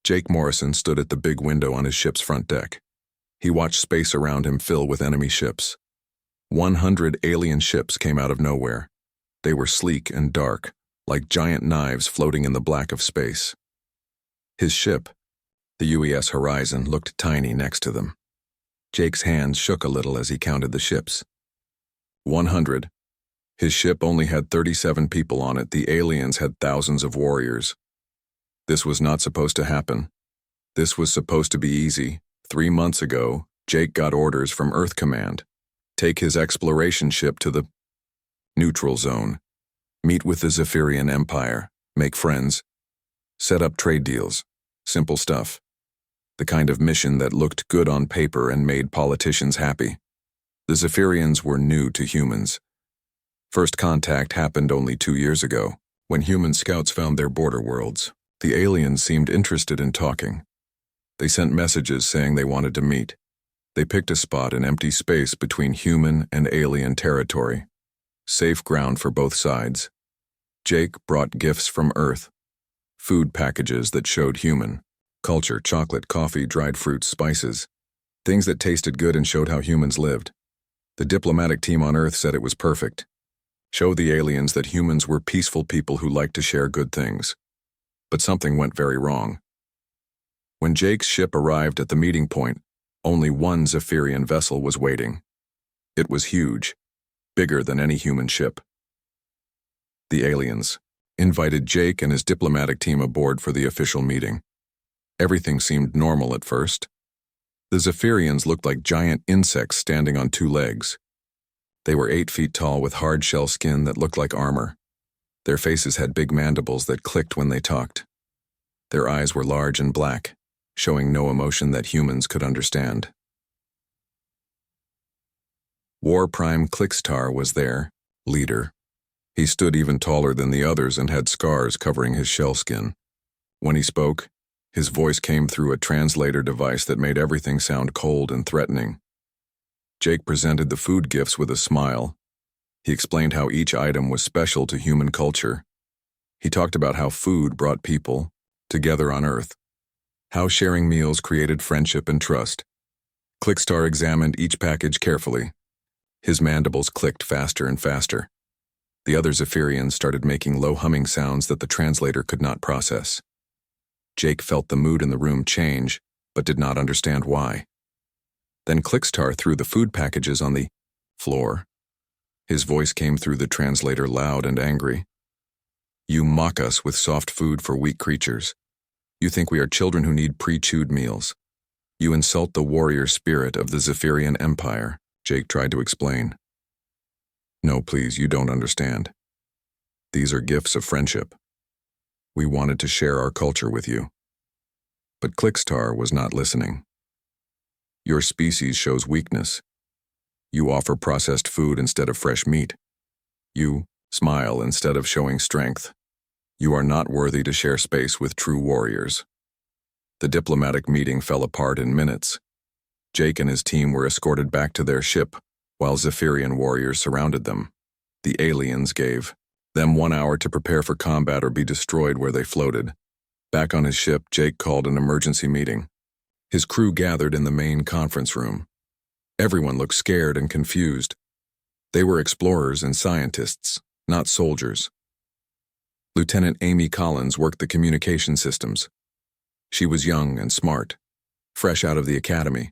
Jake Morrison stood at the big window on his ship's front deck. He watched space around him fill with enemy ships. 100 alien ships came out of nowhere. They were sleek and dark, like giant knives floating in the black of space. His ship, the UES Horizon, looked tiny next to them. Jake's hands shook a little as he counted the ships. 100. His ship only had 37 people on it. The aliens had thousands of warriors. This was not supposed to happen. This was supposed to be easy. 3 months ago, Jake got orders from Earth Command. Take his exploration ship to the neutral zone. Meet with the Zephyrian Empire. Make friends. Set up trade deals. Simple stuff. The kind of mission that looked good on paper and made politicians happy. The Zephyrians were new to humans. First contact happened only 2 years ago, when human scouts found their border worlds. The aliens seemed interested in talking. They sent messages saying they wanted to meet. They picked a spot in empty space between human and alien territory. Safe ground for both sides. Jake brought gifts from Earth. Food packages that showed human. Culture, chocolate, coffee, dried fruits, spices. Things that tasted good and showed how humans lived. The diplomatic team on Earth said it was perfect. Show the aliens that humans were peaceful people who liked to share good things. But something went very wrong. When Jake's ship arrived at the meeting point, only one Zephyrian vessel was waiting. It was huge, bigger than any human ship. The aliens invited Jake and his diplomatic team aboard for the official meeting. Everything seemed normal at first. The Zephyrians looked like giant insects standing on 2 legs. They were 8 feet tall with hard shell skin that looked like armor. Their faces had big mandibles that clicked when they talked. Their eyes were large and black, showing no emotion that humans could understand. War Prime Clickstar was their leader. He stood even taller than the others and had scars covering his shell skin. When he spoke, his voice came through a translator device that made everything sound cold and threatening. Jake presented the food gifts with a smile. He explained how each item was special to human culture. He talked about how food brought people together on Earth, how sharing meals created friendship and trust. Clickstar examined each package carefully. His mandibles clicked faster and faster. The other Zephyrians started making low humming sounds that the translator could not process. Jake felt the mood in the room change, but did not understand why. Then Clickstar threw the food packages on the floor. His voice came through the translator loud and angry. You mock us with soft food for weak creatures. You think we are children who need pre-chewed meals. You insult the warrior spirit of the Zephyrian Empire, Jake tried to explain. No, please, you don't understand. These are gifts of friendship. We wanted to share our culture with you. But Clickstar was not listening. Your species shows weakness. You offer processed food instead of fresh meat. You smile instead of showing strength. You are not worthy to share space with true warriors. The diplomatic meeting fell apart in minutes. Jake and his team were escorted back to their ship, while Zephyrian warriors surrounded them. The aliens gave them 1 hour to prepare for combat or be destroyed where they floated. Back on his ship, Jake called an emergency meeting. His crew gathered in the main conference room. Everyone looked scared and confused. They were explorers and scientists, not soldiers. Lieutenant Amy Collins worked the communication systems. She was young and smart, fresh out of the academy.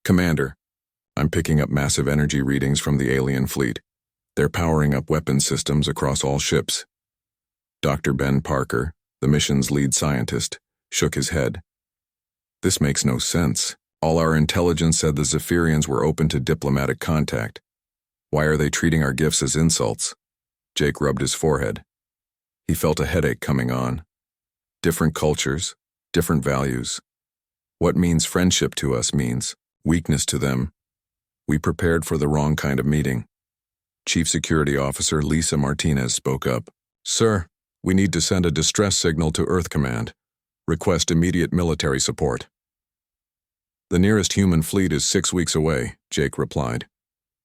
Commander, I'm picking up massive energy readings from the alien fleet. They're powering up weapons systems across all ships. Dr. Ben Parker, the mission's lead scientist, shook his head. This makes no sense. All our intelligence said the Zephyrians were open to diplomatic contact. Why are they treating our gifts as insults? Jake rubbed his forehead. He felt a headache coming on. Different cultures, different values. What means friendship to us means weakness to them. We prepared for the wrong kind of meeting. Chief Security Officer Lisa Martinez spoke up. Sir, we need to send a distress signal to Earth Command. Request immediate military support. The nearest human fleet is 6 weeks away, Jake replied.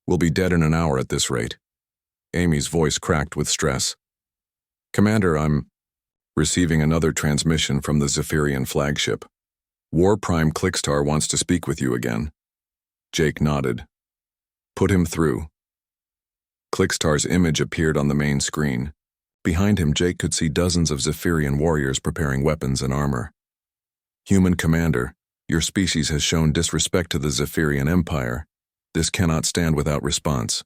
We'll be dead in an hour at this rate. Amy's voice cracked with stress. Commander, receiving another transmission from the Zephyrian flagship. War Prime Clickstar wants to speak with you again. Jake nodded. Put him through. Clickstar's image appeared on the main screen. Behind him, Jake could see dozens of Zephyrian warriors preparing weapons and armor. Human Commander, your species has shown disrespect to the Zephyrian Empire. This cannot stand without response.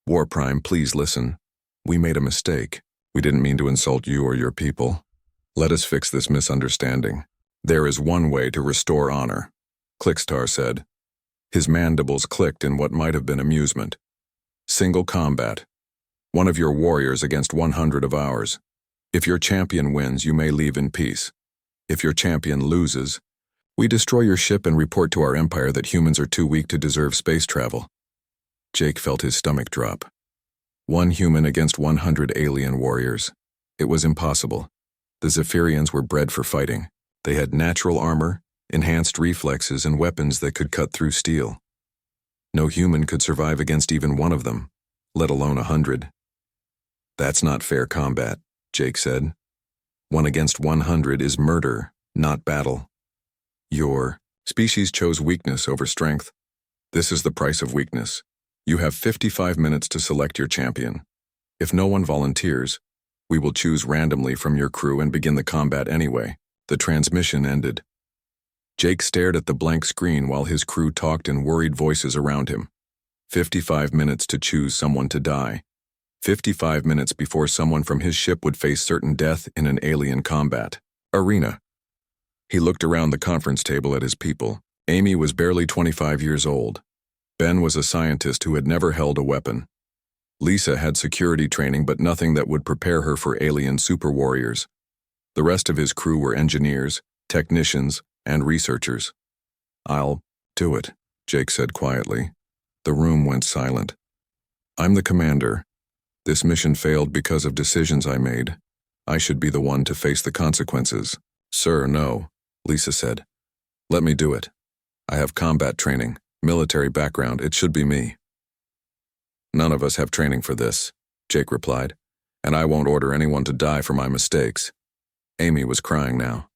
War Prime, please listen. We made a mistake. We didn't mean to insult you or your people. Let us fix this misunderstanding. There is one way to restore honor, Clickstar said. His mandibles clicked in what might have been amusement. Single combat. One of your warriors against 100 of ours. If your champion wins, you may leave in peace. If your champion loses, we destroy your ship and report to our empire that humans are too weak to deserve space travel. Jake felt his stomach drop. 1 human against 100 alien warriors. It was impossible. The Zephyrians were bred for fighting. They had natural armor, enhanced reflexes, and weapons that could cut through steel. No human could survive against even one of them, let alone 100. That's not fair combat, Jake said. 1 against 100 is murder, not battle. Your species chose weakness over strength. This is the price of weakness. You have 55 minutes to select your champion. If no one volunteers, we will choose randomly from your crew and begin the combat anyway. The transmission ended. Jake stared at the blank screen while his crew talked in worried voices around him. 55 minutes to choose someone to die. 55 minutes before someone from his ship would face certain death in an alien combat arena. He looked around the conference table at his people. Amy was barely 25 years old. Ben was a scientist who had never held a weapon. Lisa had security training but nothing that would prepare her for alien super warriors. The rest of his crew were engineers, technicians, and researchers. I'll do it, Jake said quietly. The room went silent. I'm the commander. This mission failed because of decisions I made. I should be the one to face the consequences. Sir, no, Lisa said. Let me do it. I have combat training, military background. It should be me. None of us have training for this, Jake replied, and I won't order anyone to die for my mistakes. Amy was crying now.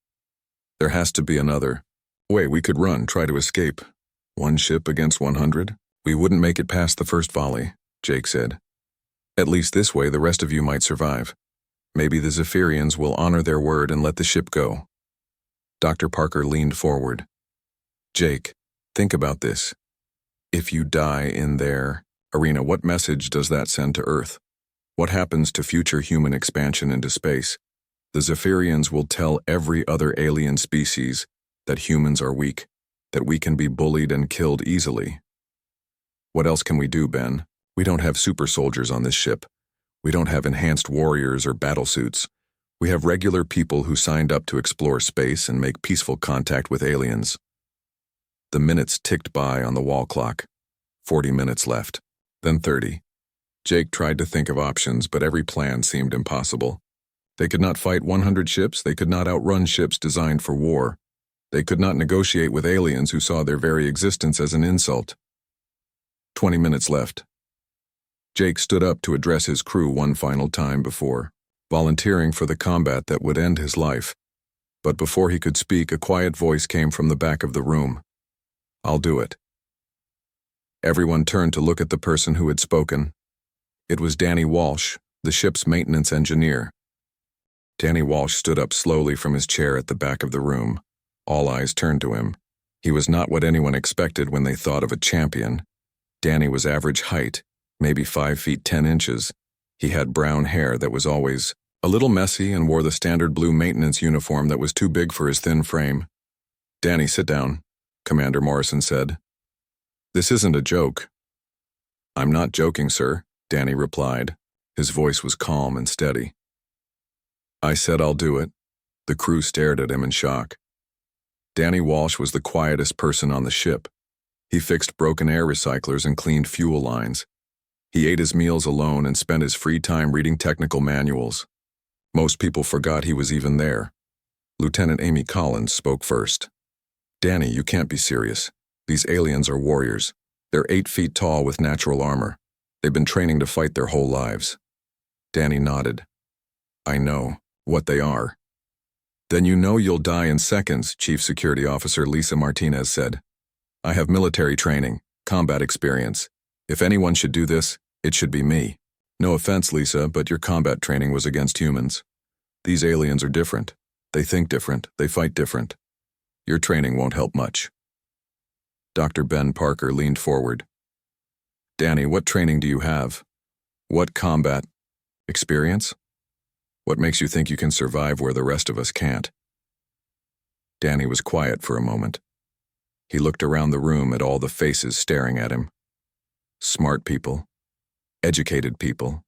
There has to be another way we could run, try to escape. 1 ship against 100? We wouldn't make it past the first volley, Jake said. At least this way the rest of you might survive. Maybe the Zephyrians will honor their word and let the ship go. Dr. Parker leaned forward. Jake, think about this. If you die in their arena, what message does that send to Earth? What happens to future human expansion into space? The Zephyrians will tell every other alien species that humans are weak, that we can be bullied and killed easily. What else can we do, Ben? We don't have super soldiers on this ship. We don't have enhanced warriors or battlesuits. We have regular people who signed up to explore space and make peaceful contact with aliens. The minutes ticked by on the wall clock. 40 minutes left, then 30. Jake tried to think of options, but every plan seemed impossible. They could not fight 100 ships, they could not outrun ships designed for war. They could not negotiate with aliens who saw their very existence as an insult. 20 minutes left. Jake stood up to address his crew one final time before volunteering for the combat that would end his life. But before he could speak, a quiet voice came from the back of the room. I'll do it. Everyone turned to look at the person who had spoken. It was Danny Walsh, the ship's maintenance engineer. Danny Walsh stood up slowly from his chair at the back of the room. All eyes turned to him. He was not what anyone expected when they thought of a champion. Danny was average height, maybe 5 feet 10 inches. He had brown hair that was always a little messy and wore the standard blue maintenance uniform that was too big for his thin frame. Danny, sit down, Commander Morrison said. This isn't a joke. I'm not joking, sir, Danny replied. His voice was calm and steady. I said I'll do it. The crew stared at him in shock. Danny Walsh was the quietest person on the ship. He fixed broken air recyclers and cleaned fuel lines. He ate his meals alone and spent his free time reading technical manuals. Most people forgot he was even there. Lieutenant Amy Collins spoke first. Danny, you can't be serious. These aliens are warriors. They're 8 feet tall with natural armor. They've been training to fight their whole lives. Danny nodded. I know. What they are. Then you know you'll die in seconds, Chief Security Officer Lisa Martinez said. I have military training, combat experience. If anyone should do this, it should be me. No offense, Lisa, but your combat training was against humans. These aliens are different. They think different. They fight different. Your training won't help much. Dr. Ben Parker leaned forward. Danny, what training do you have? What combat experience? What makes you think you can survive where the rest of us can't? Danny was quiet for a moment. He looked around the room at all the faces staring at him. Smart people, educated people,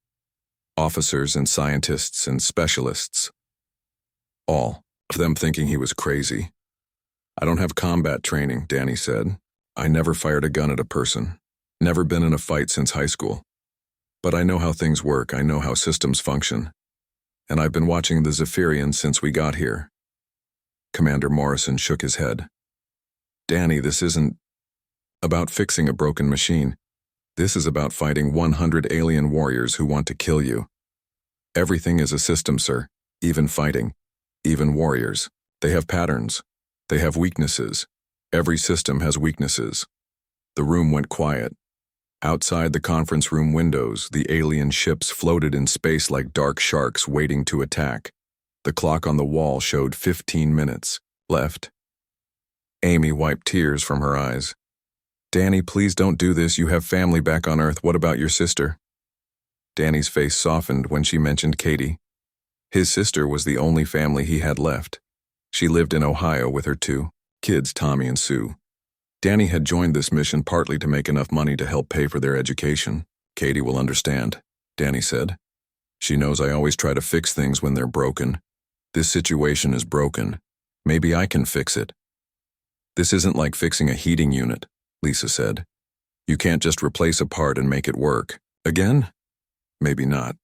officers and scientists and specialists. All of them thinking he was crazy. I don't have combat training, Danny said. I never fired a gun at a person. Never been in a fight since high school. But I know how things work. I know how systems function. And I've been watching the Zephyrians since we got here. Commander Morrison shook his head. Danny, this isn't about fixing a broken machine. This is about fighting 100 alien warriors who want to kill you. Everything is a system, sir. Even fighting. Even warriors. They have patterns. They have weaknesses. Every system has weaknesses. The room went quiet. Outside the conference room windows, the alien ships floated in space like dark sharks waiting to attack. The clock on the wall showed 15 minutes left. Amy wiped tears from her eyes. Danny, please don't do this. You have family back on Earth. What about your sister? Danny's face softened when she mentioned Katie. His sister was the only family he had left. She lived in Ohio with her 2 kids, Tommy and Sue. Danny had joined this mission partly to make enough money to help pay for their education. Katie will understand, Danny said. She knows I always try to fix things when they're broken. This situation is broken. Maybe I can fix it. This isn't like fixing a heating unit, Lisa said. You can't just replace a part and make it work. Again? Maybe not.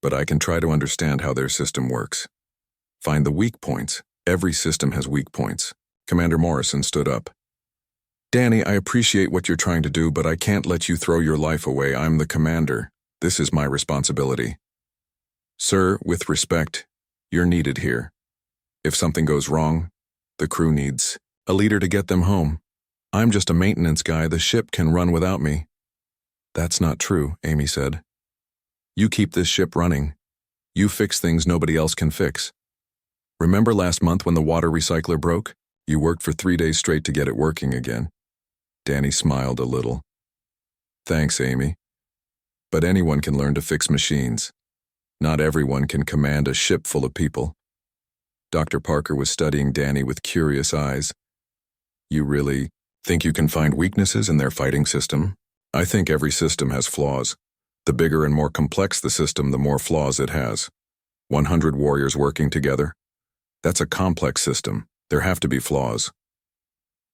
But I can try to understand how their system works. Find the weak points. Every system has weak points. Commander Morrison stood up. Danny, I appreciate what you're trying to do, but I can't let you throw your life away. I'm the commander. This is my responsibility. Sir, with respect, you're needed here. If something goes wrong, the crew needs a leader to get them home. I'm just a maintenance guy. The ship can run without me. That's not true, Amy said. You keep this ship running. You fix things nobody else can fix. Remember last month when the water recycler broke? You worked for 3 days straight to get it working again. Danny smiled a little. Thanks, Amy. But anyone can learn to fix machines. Not everyone can command a ship full of people. Dr. Parker was studying Danny with curious eyes. You really think you can find weaknesses in their fighting system? I think every system has flaws. The bigger and more complex the system, the more flaws it has. 100 warriors working together? That's a complex system. There have to be flaws.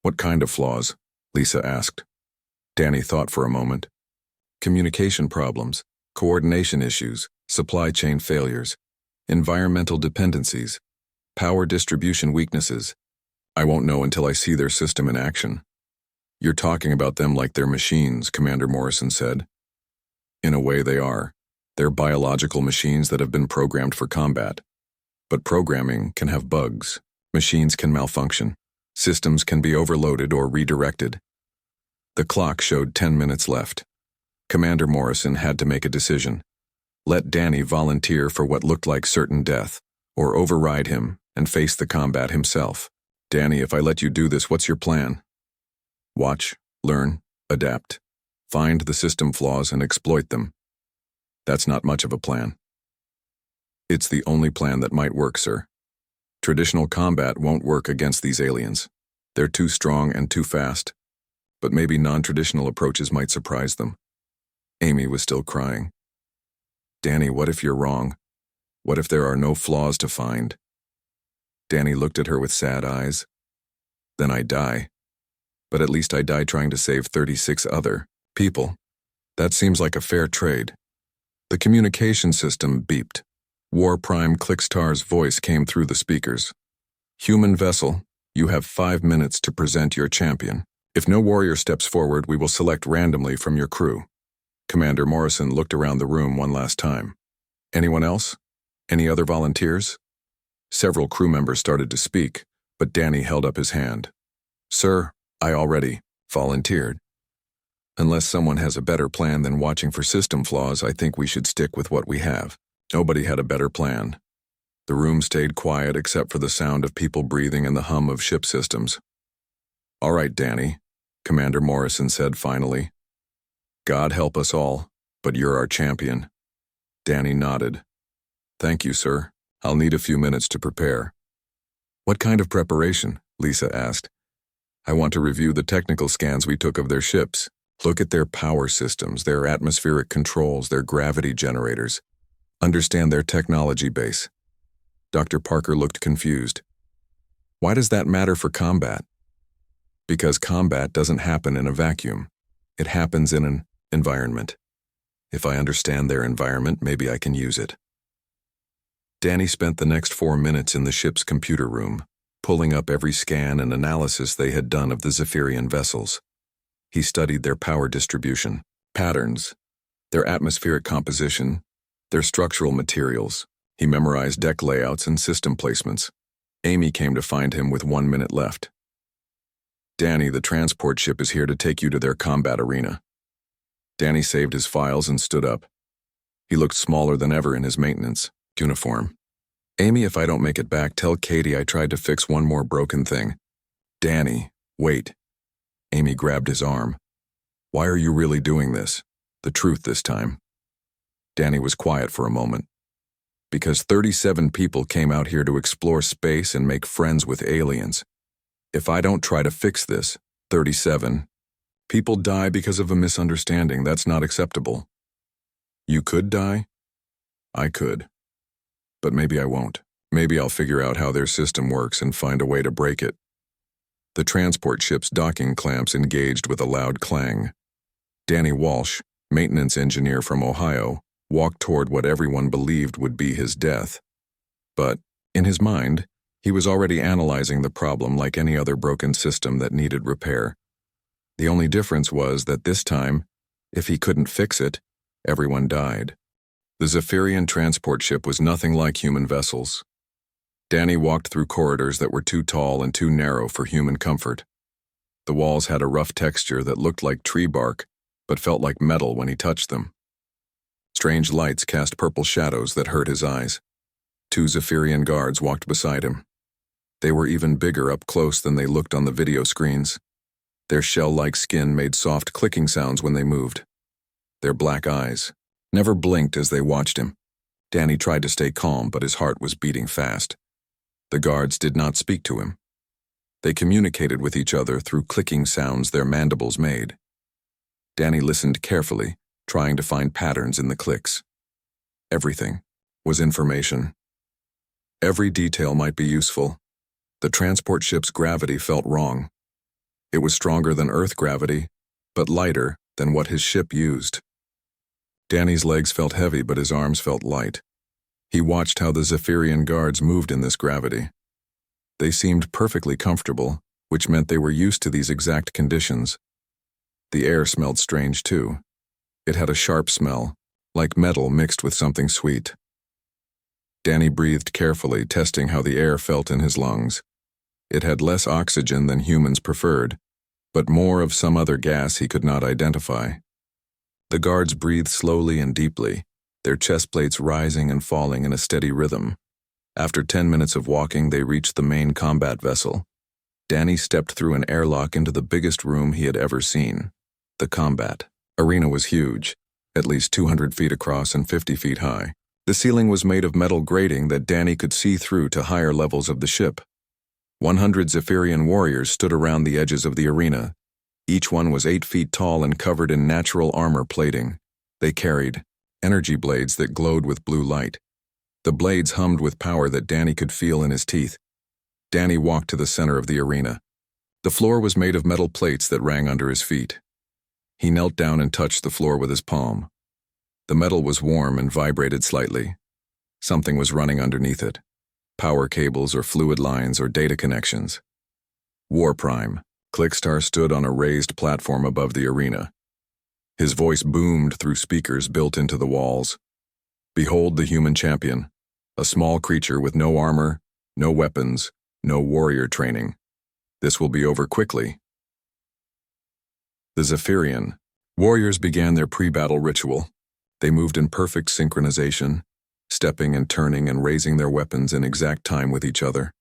What kind of flaws? Lisa asked. Danny thought for a moment. Communication problems, coordination issues, supply chain failures, environmental dependencies, power distribution weaknesses. I won't know until I see their system in action. You're talking about them like they're machines, Commander Morrison said. In a way they are. They're biological machines that have been programmed for combat. But programming can have bugs. Machines can malfunction. Systems can be overloaded or redirected. The clock showed 10 minutes left. Commander Morrison had to make a decision. Let Danny volunteer for what looked like certain death, or override him and face the combat himself. Danny, if I let you do this, what's your plan? Watch, learn, adapt. Find the system flaws and exploit them. That's not much of a plan. It's the only plan that might work, sir. Traditional combat won't work against these aliens. They're too strong and too fast. But maybe non-traditional approaches might surprise them. Amy was still crying. Danny, what if you're wrong? What if there are no flaws to find? Danny looked at her with sad eyes. Then I die. But at least I die trying to save 36 other people. That seems like a fair trade. The communication system beeped. War Prime Clickstar's voice came through the speakers. Human vessel, you have 5 minutes to present your champion. If no warrior steps forward, we will select randomly from your crew. Commander Morrison looked around the room one last time. Anyone else? Any other volunteers? Several crew members started to speak, but Danny held up his hand. "Sir, I already volunteered. Unless someone has a better plan than watching for system flaws, I think we should stick with what we have." Nobody had a better plan. The room stayed quiet except for the sound of people breathing and the hum of ship systems. "All right, Danny," Commander Morrison said finally. "God help us all, but you're our champion." Danny nodded. "Thank you, sir. I'll need a few minutes to prepare." "What kind of preparation?" Lisa asked. "I want to review the technical scans we took of their ships. Look at their power systems, their atmospheric controls, their gravity generators. Understand their technology base." Dr. Parker looked confused. "Why does that matter for combat?" "Because combat doesn't happen in a vacuum. It happens in an environment. If I understand their environment, maybe I can use it." Danny spent the next 4 minutes in the ship's computer room, pulling up every scan and analysis they had done of the Zephyrian vessels. He studied their power distribution, patterns, their atmospheric composition, their structural materials. He memorized deck layouts and system placements. Amy came to find him with 1 minute left. "Danny, the transport ship is here to take you to their combat arena." Danny saved his files and stood up. He looked smaller than ever in his maintenance uniform. "Amy, if I don't make it back, tell Katie I tried to fix one more broken thing." "Danny, wait." Amy grabbed his arm. "Why are you really doing this? The truth this time." Danny was quiet for a moment. "Because 37 people came out here to explore space and make friends with aliens. If I don't try to fix this, 37 people die because of a misunderstanding. That's not acceptable." "You could die?" "I could. But maybe I won't. Maybe I'll figure out how their system works and find a way to break it." The transport ship's docking clamps engaged with a loud clang. Danny Walsh, maintenance engineer from Ohio, walked toward what everyone believed would be his death. But, in his mind, he was already analyzing the problem like any other broken system that needed repair. The only difference was that this time, if he couldn't fix it, everyone died. The Zephyrian transport ship was nothing like human vessels. Danny walked through corridors that were too tall and too narrow for human comfort. The walls had a rough texture that looked like tree bark, but felt like metal when he touched them. Strange lights cast purple shadows that hurt his eyes. 2 Zephyrian guards walked beside him. They were even bigger up close than they looked on the video screens. Their shell-like skin made soft clicking sounds when they moved. Their black eyes never blinked as they watched him. Danny tried to stay calm, but his heart was beating fast. The guards did not speak to him. They communicated with each other through clicking sounds their mandibles made. Danny listened carefully, trying to find patterns in the clicks. Everything was information. Every detail might be useful. The transport ship's gravity felt wrong. It was stronger than Earth gravity, but lighter than what his ship used. Danny's legs felt heavy, but his arms felt light. He watched how the Zephyrian guards moved in this gravity. They seemed perfectly comfortable, which meant they were used to these exact conditions. The air smelled strange too. It had a sharp smell, like metal mixed with something sweet. Danny breathed carefully, testing how the air felt in his lungs. It had less oxygen than humans preferred, but more of some other gas he could not identify. The guards breathed slowly and deeply, their chest plates rising and falling in a steady rhythm. After 10 minutes of walking, they reached the main combat vessel. Danny stepped through an airlock into the biggest room he had ever seen. The combat arena was huge, at least 200 feet across and 50 feet high. The ceiling was made of metal grating that Danny could see through to higher levels of the ship. 100 Zephyrian warriors stood around the edges of the arena. Each one was 8 feet tall and covered in natural armor plating. They carried energy blades that glowed with blue light. The blades hummed with power that Danny could feel in his teeth. Danny walked to the center of the arena. The floor was made of metal plates that rang under his feet. He knelt down and touched the floor with his palm. The metal was warm and vibrated slightly. Something was running underneath it. Power cables or fluid lines or data connections. War Prime. Clickstar stood on a raised platform above the arena. His voice boomed through speakers built into the walls. "Behold the human champion, a small creature with no armor, No weapons, no warrior training. This will be over quickly. The Zephyrian. Warriors began their pre-battle ritual. They moved in perfect synchronization, stepping and turning and raising their weapons in exact time with each other.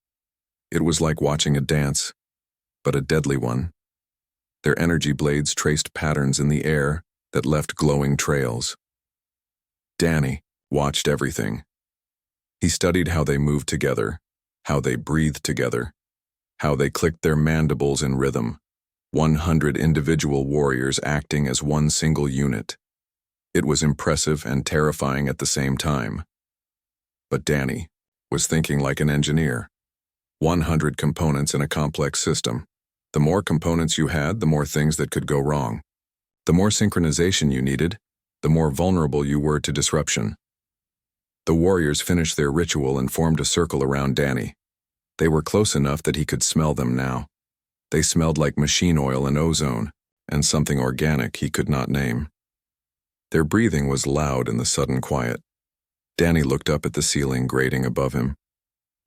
It was like watching a dance, but a deadly one. Their energy blades traced patterns in the air that left glowing trails. Danny watched everything. He studied how they moved together, how they breathed together, how they clicked their mandibles in rhythm, 100 individual warriors acting as one single unit. It was impressive and terrifying at the same time. But Danny was thinking like an engineer. 100 components in a complex system. The more components you had, the more things that could go wrong. The more synchronization you needed, the more vulnerable you were to disruption. The warriors finished their ritual and formed a circle around Danny. They were close enough that he could smell them now. They smelled like machine oil and ozone, and something organic he could not name. Their breathing was loud in the sudden quiet. Danny looked up at the ceiling grating above him.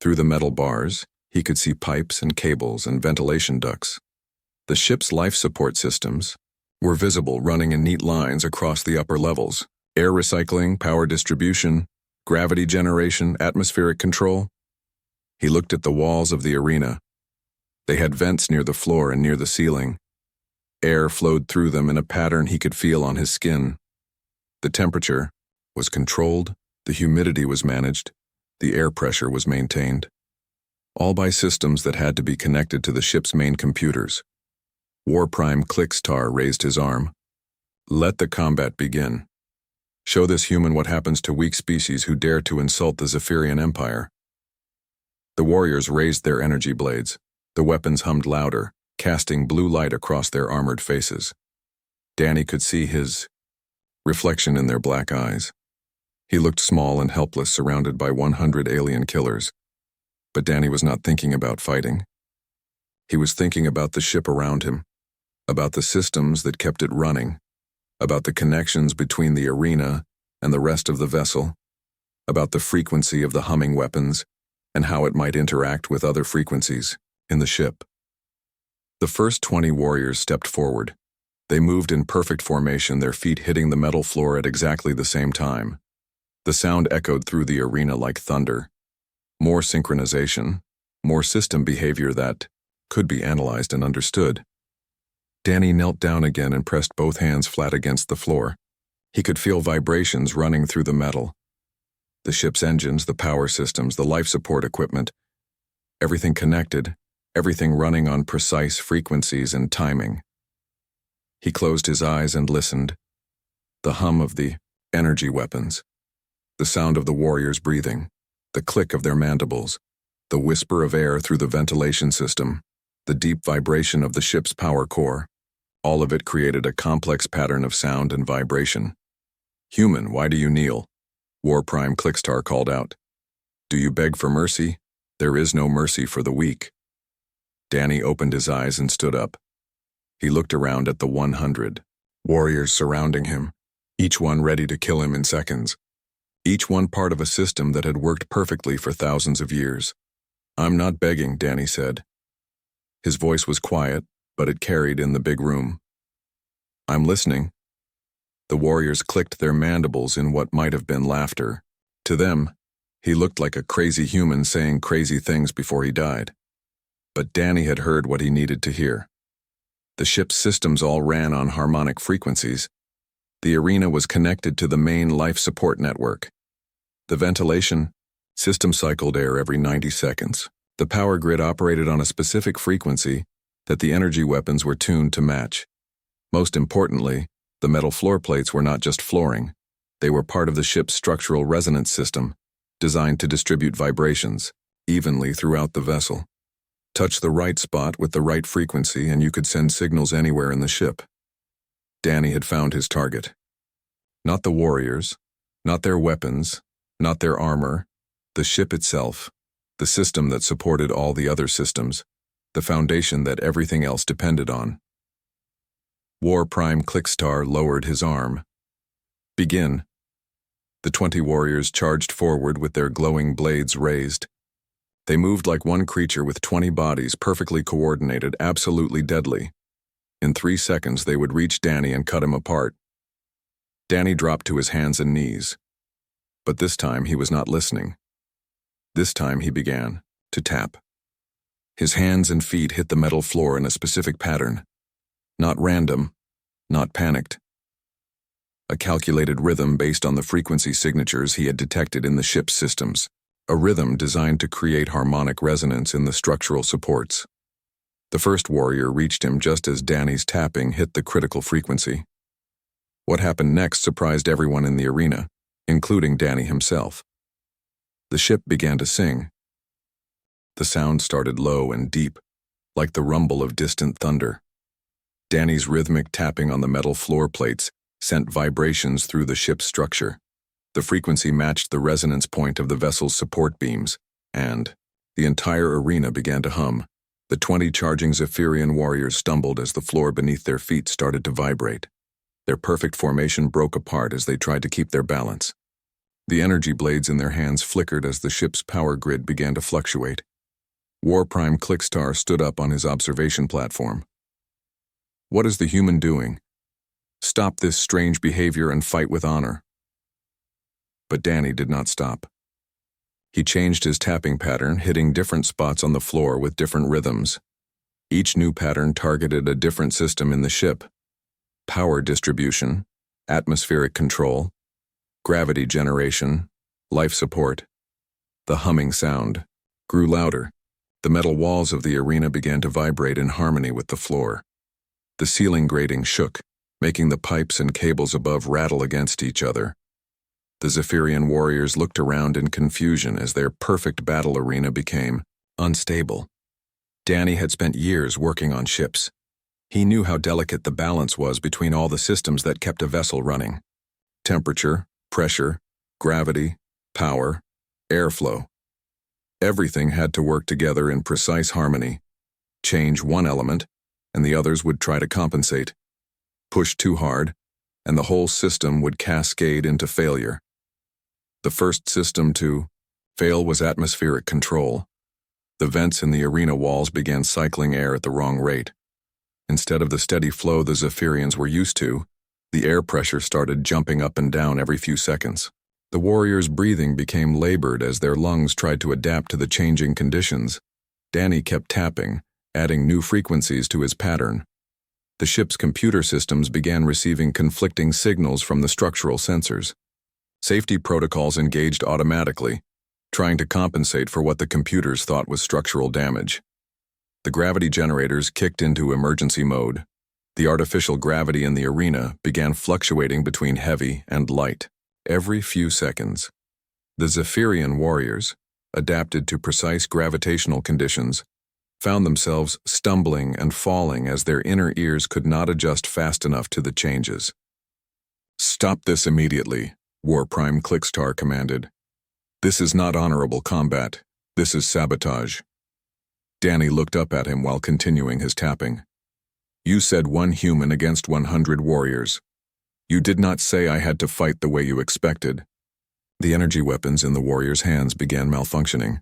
Through the metal bars, he could see pipes and cables and ventilation ducts. The ship's life support systems were visible, running in neat lines across the upper levels. Air recycling, power distribution, gravity generation, atmospheric control. He looked at the walls of the arena. They had vents near the floor and near the ceiling. Air flowed through them in a pattern he could feel on his skin. The temperature was controlled, the humidity was managed, the air pressure was maintained. All by systems that had to be connected to the ship's main computers. War Prime Clickstar raised his arm. Let the combat begin. Show this human what happens to weak species who dare to insult the Zephyrian Empire. The warriors raised their energy blades. The weapons hummed louder, casting blue light across their armored faces. Danny could see his reflection in their black eyes. He looked small and helpless, surrounded by 100 alien killers. But Danny was not thinking about fighting. He was thinking about the ship around him, about the systems that kept it running, about the connections between the arena and the rest of the vessel, about the frequency of the humming weapons and how it might interact with other frequencies in the ship. The first 20 warriors stepped forward. They moved in perfect formation, their feet hitting the metal floor at exactly the same time. The sound echoed through the arena like thunder. More synchronization, more system behavior that could be analyzed and understood. Danny knelt down again and pressed both hands flat against the floor. He could feel vibrations running through the metal. The ship's engines, the power systems, the life support equipment, everything connected, everything running on precise frequencies and timing. He closed his eyes and listened. The hum of the energy weapons, the sound of the warriors breathing, the click of their mandibles, the whisper of air through the ventilation system, the deep vibration of the ship's power core. All of it created a complex pattern of sound and vibration. Human, why do you kneel? War Prime Clickstar called out. Do you beg for mercy? There is no mercy for the weak. Danny opened his eyes and stood up. He looked around at the 100 warriors surrounding him, each one ready to kill him in seconds. Each one part of a system that had worked perfectly for thousands of years. I'm not begging, Danny said. His voice was quiet, but it carried in the big room. I'm listening. The warriors clicked their mandibles in what might have been laughter. To them, he looked like a crazy human saying crazy things before he died. But Danny had heard what he needed to hear. The ship's systems all ran on harmonic frequencies. The arena was connected to the main life support network. The ventilation system cycled air every 90 seconds. The power grid operated on a specific frequency that the energy weapons were tuned to match. Most importantly, the metal floor plates were not just flooring. They were part of the ship's structural resonance system, designed to distribute vibrations evenly throughout the vessel. Touch the right spot with the right frequency and you could send signals anywhere in the ship. Danny had found his target. Not the warriors, not their weapons, not their armor, the ship itself, the system that supported all the other systems, the foundation that everything else depended on. War Prime Clickstar lowered his arm. Begin. The 20 warriors charged forward with their glowing blades raised. They moved like one creature with 20 bodies, perfectly coordinated, absolutely deadly. In 3 seconds, they would reach Danny and cut him apart. Danny dropped to his hands and knees. But this time, he was not listening. This time, he began to tap. His hands and feet hit the metal floor in a specific pattern. Not random, not panicked. A calculated rhythm based on the frequency signatures he had detected in the ship's systems. A rhythm designed to create harmonic resonance in the structural supports. The first warrior reached him just as Danny's tapping hit the critical frequency. What happened next surprised everyone in the arena, including Danny himself. The ship began to sing. The sound started low and deep, like the rumble of distant thunder. Danny's rhythmic tapping on the metal floor plates sent vibrations through the ship's structure. The frequency matched the resonance point of the vessel's support beams, and the entire arena began to hum. The 20 charging Zephyrian warriors stumbled as the floor beneath their feet started to vibrate. Their perfect formation broke apart as they tried to keep their balance. The energy blades in their hands flickered as the ship's power grid began to fluctuate. War Prime Clickstar stood up on his observation platform. "What is the human doing? Stop this strange behavior and fight with honor." But Danny did not stop. He changed his tapping pattern, hitting different spots on the floor with different rhythms. Each new pattern targeted a different system in the ship: power distribution, atmospheric control, gravity generation, life support. The humming sound grew louder. The metal walls of the arena began to vibrate in harmony with the floor. The ceiling grating shook, making the pipes and cables above rattle against each other. The Zephyrian warriors looked around in confusion as their perfect battle arena became unstable. Danny had spent years working on ships. He knew how delicate the balance was between all the systems that kept a vessel running: temperature, pressure, gravity, power, airflow. Everything had to work together in precise harmony. Change one element, and the others would try to compensate. Push too hard, and the whole system would cascade into failure. The first system to fail was atmospheric control. The vents in the arena walls began cycling air at the wrong rate. Instead of the steady flow the Zephyrians were used to, the air pressure started jumping up and down every few seconds. The warriors' breathing became labored as their lungs tried to adapt to the changing conditions. Danny kept tapping, adding new frequencies to his pattern. The ship's computer systems began receiving conflicting signals from the structural sensors. Safety protocols engaged automatically, trying to compensate for what the computers thought was structural damage. The gravity generators kicked into emergency mode. The artificial gravity in the arena began fluctuating between heavy and light every few seconds. The Zephyrian warriors, adapted to precise gravitational conditions, found themselves stumbling and falling as their inner ears could not adjust fast enough to the changes. "Stop this immediately," War Prime Clickstar commanded. "This is not honorable combat. This is sabotage." Danny looked up at him while continuing his tapping. "You said 1 human against 100 warriors. You did not say I had to fight the way you expected." The energy weapons in the warriors' hands began malfunctioning.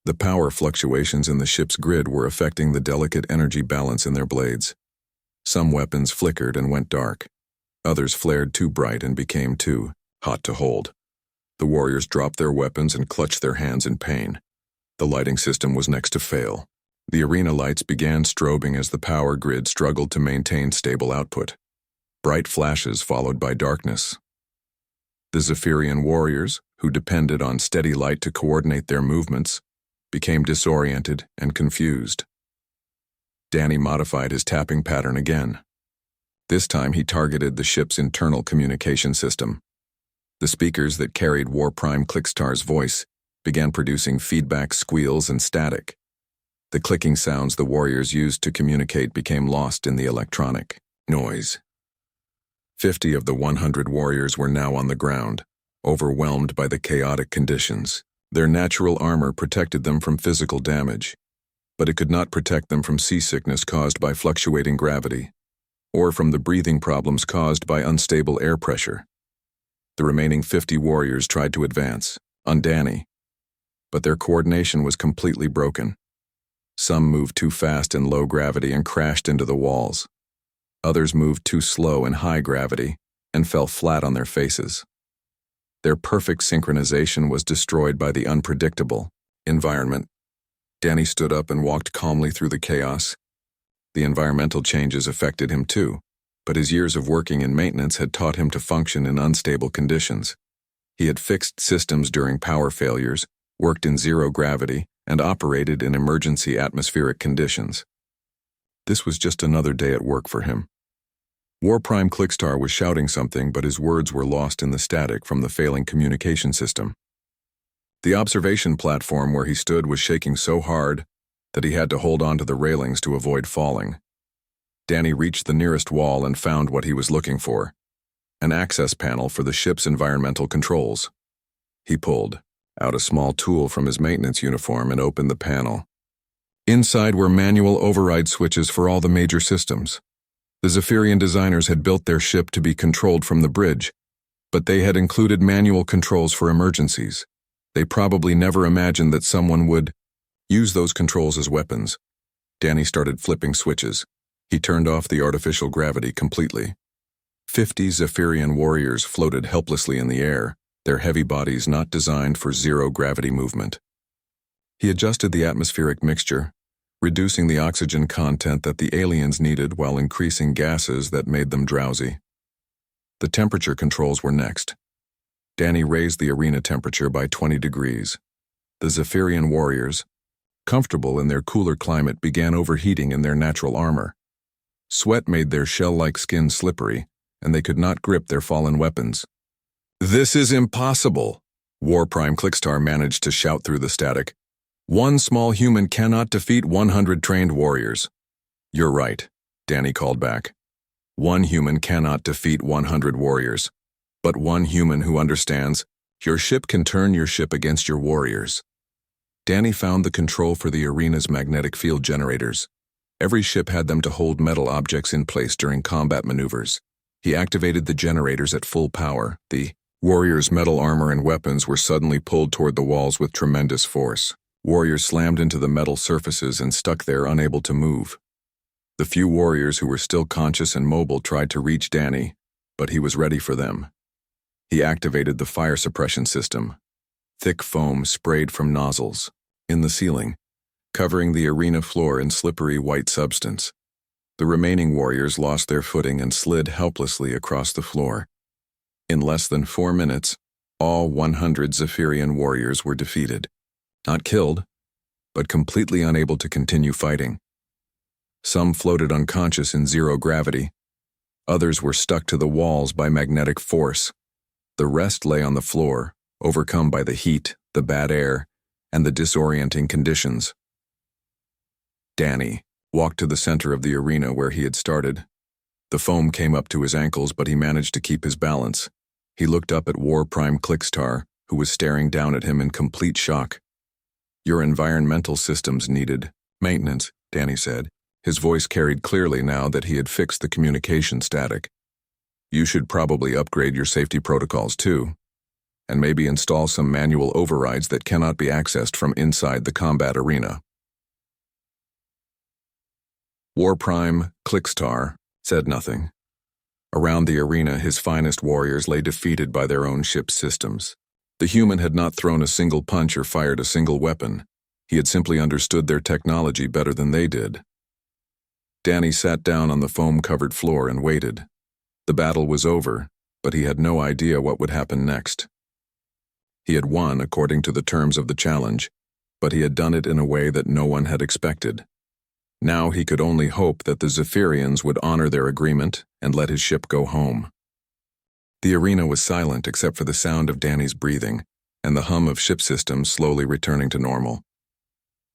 The power fluctuations in the ship's grid were affecting the delicate energy balance in their blades. Some weapons flickered and went dark. Others flared too bright and became too hot to hold. The warriors dropped their weapons and clutched their hands in pain. The lighting system was next to fail. The arena lights began strobing as the power grid struggled to maintain stable output. Bright flashes followed by darkness. The Zephyrian warriors, who depended on steady light to coordinate their movements, became disoriented and confused. Danny modified his tapping pattern again. This time he targeted the ship's internal communication system. The speakers that carried War Prime Clickstar's voice began producing feedback squeals and static. The clicking sounds the warriors used to communicate became lost in the electronic noise. 50 of the 100 warriors were now on the ground, overwhelmed by the chaotic conditions. Their natural armor protected them from physical damage, but it could not protect them from seasickness caused by fluctuating gravity, or from the breathing problems caused by unstable air pressure. The remaining 50 warriors tried to advance, on Danny, but their coordination was completely broken. Some moved too fast in low gravity and crashed into the walls. Others moved too slow in high gravity and fell flat on their faces. Their perfect synchronization was destroyed by the unpredictable environment. Danny stood up and walked calmly through the chaos. The environmental changes affected him too, but his years of working in maintenance had taught him to function in unstable conditions. He had fixed systems during power failures, worked in zero gravity, and operated in emergency atmospheric conditions. This was just another day at work for him. War Prime Clickstar was shouting something, but his words were lost in the static from the failing communication system. The observation platform where he stood was shaking so hard that he had to hold on to the railings to avoid falling. Danny reached the nearest wall and found what he was looking for: an access panel for the ship's environmental controls. He pulled out a small tool from his maintenance uniform and opened the panel. Inside were manual override switches for all the major systems. The Zephyrian designers had built their ship to be controlled from the bridge, but they had included manual controls for emergencies. They probably never imagined that someone would use those controls as weapons. Danny started flipping switches. He turned off the artificial gravity completely. 50 Zephyrian warriors floated helplessly in the air, their heavy bodies not designed for zero-gravity movement. He adjusted the atmospheric mixture, reducing the oxygen content that the aliens needed while increasing gases that made them drowsy. The temperature controls were next. Danny raised the arena temperature by 20 degrees. The Zephyrian warriors, comfortable in their cooler climate, began overheating in their natural armor. Sweat made their shell-like skin slippery, and they could not grip their fallen weapons. "This is impossible," War Prime Clickstar managed to shout through the static. "One small human cannot defeat 100 trained warriors." "You're right," Danny called back. "One human cannot defeat 100 warriors. But one human who understands, your ship can turn your ship against your warriors." Danny found the control for the arena's magnetic field generators. Every ship had them to hold metal objects in place during combat maneuvers. He activated the generators at full power. The warriors' metal armor and weapons were suddenly pulled toward the walls with tremendous force. Warriors slammed into the metal surfaces and stuck there, unable to move. The few warriors who were still conscious and mobile tried to reach Danny, but he was ready for them. He activated the fire suppression system. Thick foam sprayed from nozzles in the ceiling, covering the arena floor in slippery white substance. The remaining warriors lost their footing and slid helplessly across the floor. In less than 4 minutes, all 100 Zephyrian warriors were defeated. Not killed, but completely unable to continue fighting. Some floated unconscious in zero gravity. Others were stuck to the walls by magnetic force. The rest lay on the floor, overcome by the heat, the bad air, and the disorienting conditions. Danny walked to the center of the arena where he had started. The foam came up to his ankles, but he managed to keep his balance. He looked up at War Prime Clickstar, who was staring down at him in complete shock. "Your environmental systems needed maintenance," Danny said. His voice carried clearly now that he had fixed the communication static. "You should probably upgrade your safety protocols too, and maybe install some manual overrides that cannot be accessed from inside the combat arena." War Prime Clickstar said nothing. Around the arena, his finest warriors lay defeated by their own ship's systems. The human had not thrown a single punch or fired a single weapon. He had simply understood their technology better than they did. Danny sat down on the foam-covered floor and waited. The battle was over, but he had no idea what would happen next. He had won according to the terms of the challenge, but he had done it in a way that no one had expected. Now he could only hope that the Zephyrians would honor their agreement and let his ship go home. The arena was silent except for the sound of Danny's breathing and the hum of ship systems slowly returning to normal.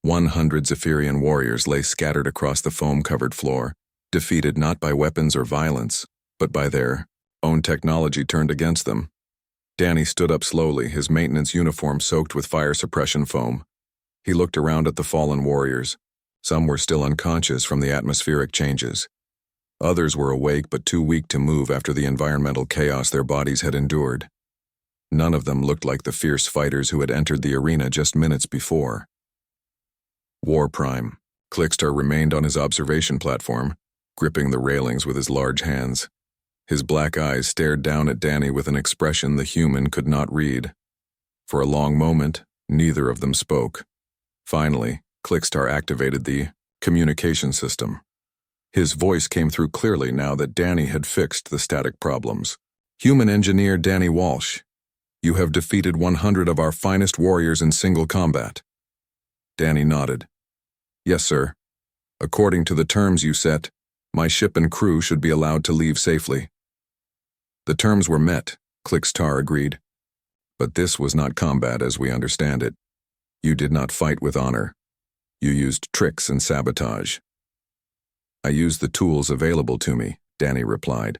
100 Zephyrian warriors lay scattered across the foam-covered floor, defeated not by weapons or violence, but by their own technology turned against them. Danny stood up slowly, his maintenance uniform soaked with fire suppression foam. He looked around at the fallen warriors. Some were still unconscious from the atmospheric changes. Others were awake but too weak to move after the environmental chaos their bodies had endured. None of them looked like the fierce fighters who had entered the arena just minutes before. War Prime. Clickstar remained on his observation platform, gripping the railings with his large hands. His black eyes stared down at Danny with an expression the human could not read. For a long moment, neither of them spoke. Finally, Clickstar activated the communication system. His voice came through clearly now that Danny had fixed the static problems. Human engineer Danny Walsh, you have defeated 100 of our finest warriors in single combat. Danny nodded. Yes, sir. According to the terms you set, my ship and crew should be allowed to leave safely. The terms were met, Clickstar agreed. But this was not combat as we understand it. You did not fight with honor. You used tricks and sabotage. I used the tools available to me, Danny replied.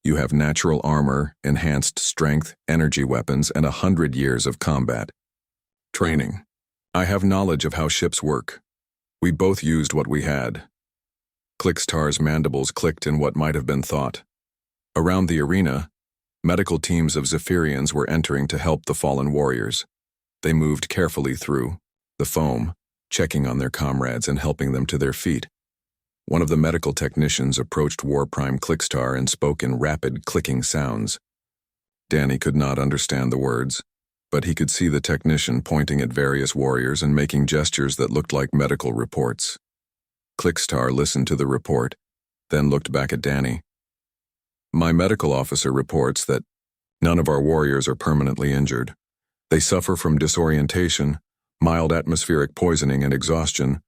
You have natural armor, enhanced strength, energy weapons, and 100 years of combat training. I have knowledge of how ships work. We both used what we had. Clickstar's mandibles clicked in what might have been thought. Around the arena, medical teams of Zephyrians were entering to help the fallen warriors. They moved carefully through the foam, checking on their comrades and helping them to their feet. One of the medical technicians approached War Prime Clickstar and spoke in rapid, clicking sounds. Danny could not understand the words, but he could see the technician pointing at various warriors and making gestures that looked like medical reports. Clickstar listened to the report, then looked back at Danny. My medical officer reports that none of our warriors are permanently injured. They suffer from disorientation, mild atmospheric poisoning, and exhaustion,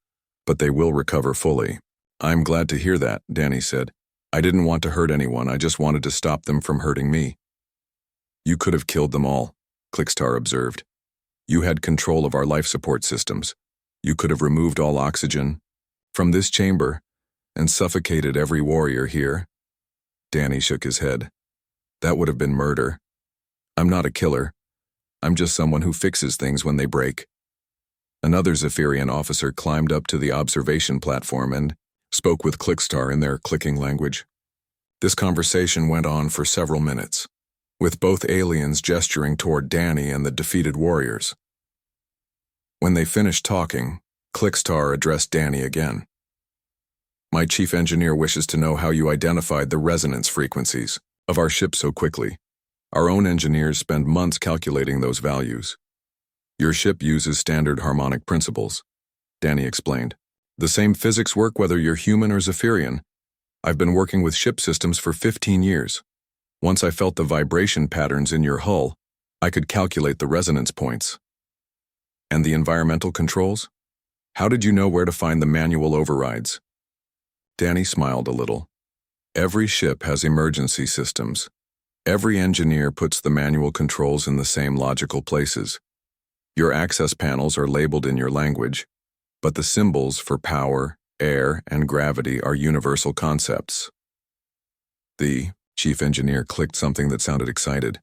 but they will recover fully. I'm glad to hear that, Danny said. I didn't want to hurt anyone, I just wanted to stop them from hurting me. You could have killed them all, Clickstar observed. You had control of our life support systems. You could have removed all oxygen from this chamber and suffocated every warrior here. Danny shook his head. That would have been murder. I'm not a killer. I'm just someone who fixes things when they break. Another Zephyrian officer climbed up to the observation platform and spoke with Clickstar in their clicking language. This conversation went on for several minutes, with both aliens gesturing toward Danny and the defeated warriors. When they finished talking, Clickstar addressed Danny again. My chief engineer wishes to know how you identified the resonance frequencies of our ship so quickly. Our own engineers spend months calculating those values. Your ship uses standard harmonic principles, Danny explained. The same physics work whether you're human or Zephyrian. I've been working with ship systems for 15 years. Once I felt the vibration patterns in your hull, I could calculate the resonance points. And the environmental controls? How did you know where to find the manual overrides? Danny smiled a little. Every ship has emergency systems. Every engineer puts the manual controls in the same logical places. Your access panels are labeled in your language, but the symbols for power, air, and gravity are universal concepts. The chief engineer clicked something that sounded excited.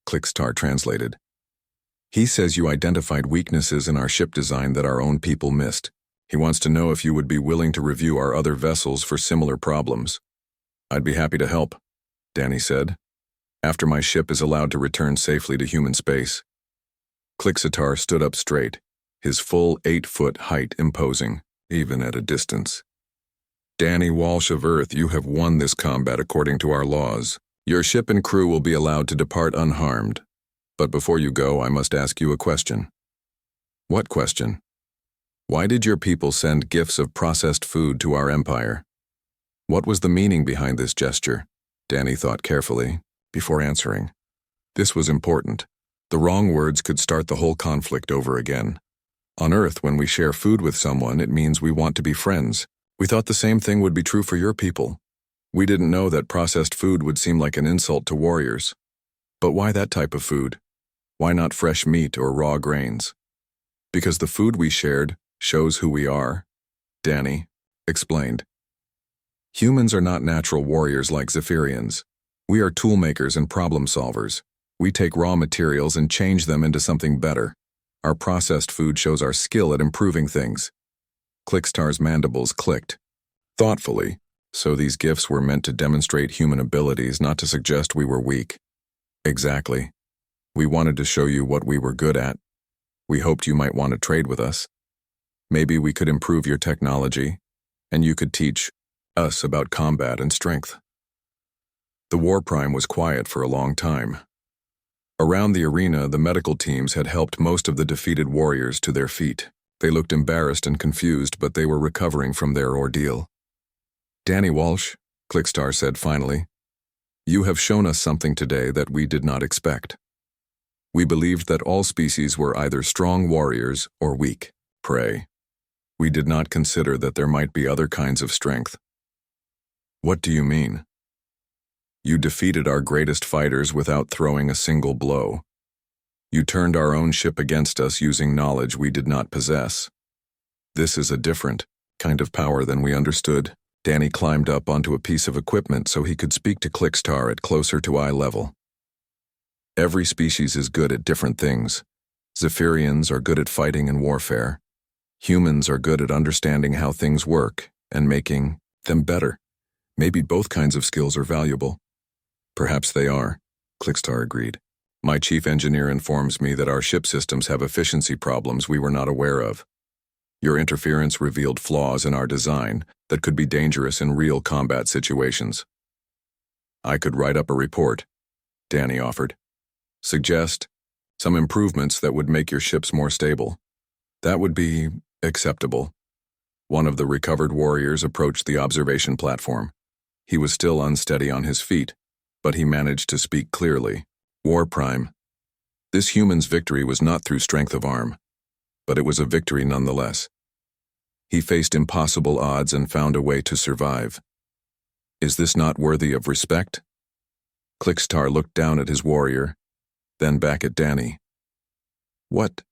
Clickstar translated. He says you identified weaknesses in our ship design that our own people missed. He wants to know if you would be willing to review our other vessels for similar problems. I'd be happy to help, Danny said, after my ship is allowed to return safely to human space. Clickstar stood up straight, his full 8-foot height imposing, even at a distance. Danny Walsh of Earth, you have won this combat according to our laws. Your ship and crew will be allowed to depart unharmed. But before you go, I must ask you a question. What question? Why did your people send gifts of processed food to our empire? What was the meaning behind this gesture? Danny thought carefully, before answering. This was important. The wrong words could start the whole conflict over again. On Earth, when we share food with someone, it means we want to be friends. We thought the same thing would be true for your people. We didn't know that processed food would seem like an insult to warriors. But why that type of food? Why not fresh meat or raw grains? Because the food we shared shows who we are, Danny explained. Humans are not natural warriors like Zephyrians. We are toolmakers and problem solvers. We take raw materials and change them into something better. Our processed food shows our skill at improving things. Clickstar's mandibles clicked. Thoughtfully, so these gifts were meant to demonstrate human abilities, not to suggest we were weak. Exactly. We wanted to show you what we were good at. We hoped you might want to trade with us. Maybe we could improve your technology, and you could teach us about combat and strength." The War Prime was quiet for a long time. Around the arena, the medical teams had helped most of the defeated warriors to their feet. They looked embarrassed and confused, but they were recovering from their ordeal. "Danny Walsh," Clickstar said finally, "you have shown us something today that we did not expect. We believed that all species were either strong warriors or weak prey. We did not consider that there might be other kinds of strength." "What do you mean?" "You defeated our greatest fighters without throwing a single blow. You turned our own ship against us using knowledge we did not possess. This is a different kind of power than we understood." Danny climbed up onto a piece of equipment so he could speak to Clickstar at closer to eye level. "Every species is good at different things. Zephyrians are good at fighting and warfare. Humans are good at understanding how things work and making them better. Maybe both kinds of skills are valuable." "Perhaps they are," Clickstar agreed. "My chief engineer informs me that our ship systems have efficiency problems we were not aware of. Your interference revealed flaws in our design that could be dangerous in real combat situations." "I could write up a report," Danny offered. "Suggest some improvements that would make your ships more stable." "That would be acceptable." One of the recovered warriors approached the observation platform. He was still unsteady on his feet, but he managed to speak clearly. "War Prime, this human's victory was not through strength of arm, but it was a victory nonetheless. He faced impossible odds and found a way to survive. Is this not worthy of respect?" Clickstar looked down at his warrior, then back at Danny. "What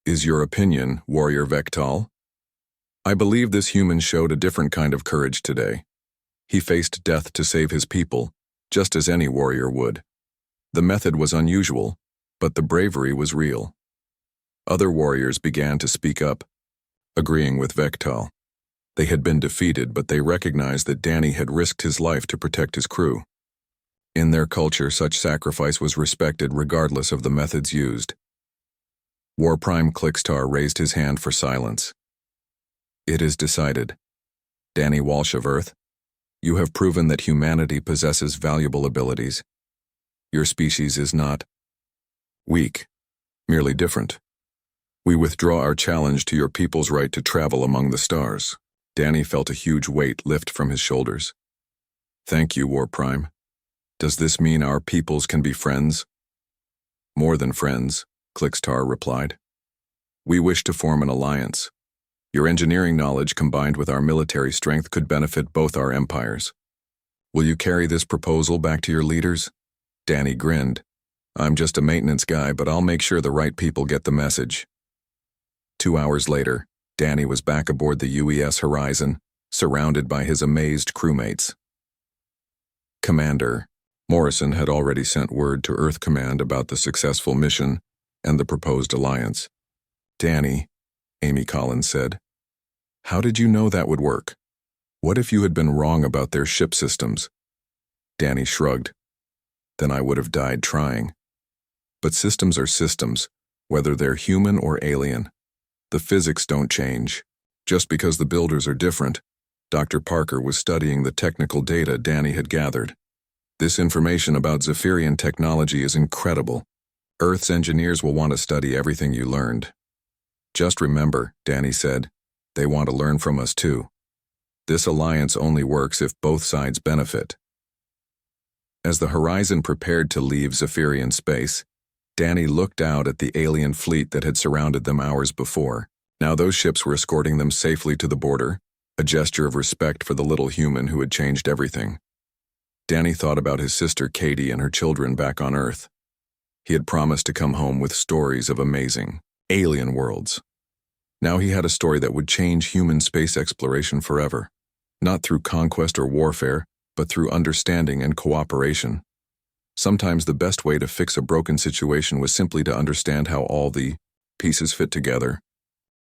is your opinion, Warrior Vectal?" "I believe this human showed a different kind of courage today. He faced death to save his people, just as any warrior would. The method was unusual, but the bravery was real." Other warriors began to speak up, agreeing with Vectal. They had been defeated, but they recognized that Danny had risked his life to protect his crew. In their culture, such sacrifice was respected regardless of the methods used. War Prime Clickstar raised his hand for silence. "It is decided. Danny Walsh of Earth, you have proven that humanity possesses valuable abilities. Your species is not weak, merely different. We withdraw our challenge to your people's right to travel among the stars." Danny felt a huge weight lift from his shoulders. "Thank you, War Prime. Does this mean our peoples can be friends?" "More than friends," Clickstar replied. "We wish to form an alliance. Your engineering knowledge combined with our military strength could benefit both our empires. Will you carry this proposal back to your leaders?" Danny grinned. "I'm just a maintenance guy, but I'll make sure the right people get the message." 2 hours later, Danny was back aboard the UES Horizon, surrounded by his amazed crewmates. Commander Morrison had already sent word to Earth Command about the successful mission and the proposed alliance. "Danny," Amy Collins said, "how did you know that would work? What if you had been wrong about their ship systems?" Danny shrugged. "Then I would have died trying. But systems are systems, whether they're human or alien. The physics don't change. Just because the builders are different." Dr. Parker was studying the technical data Danny had gathered. "This information about Zephyrian technology is incredible. Earth's engineers will want to study everything you learned." "Just remember," Danny said, "they want to learn from us too. This alliance only works if both sides benefit." As the Horizon prepared to leave Zephyrian space, Danny looked out at the alien fleet that had surrounded them hours before. Now those ships were escorting them safely to the border, a gesture of respect for the little human who had changed everything. Danny thought about his sister Katie and her children back on Earth. He had promised to come home with stories of amazing alien worlds. Now he had a story that would change human space exploration forever, not through conquest or warfare, but through understanding and cooperation. Sometimes the best way to fix a broken situation was simply to understand how all the pieces fit together.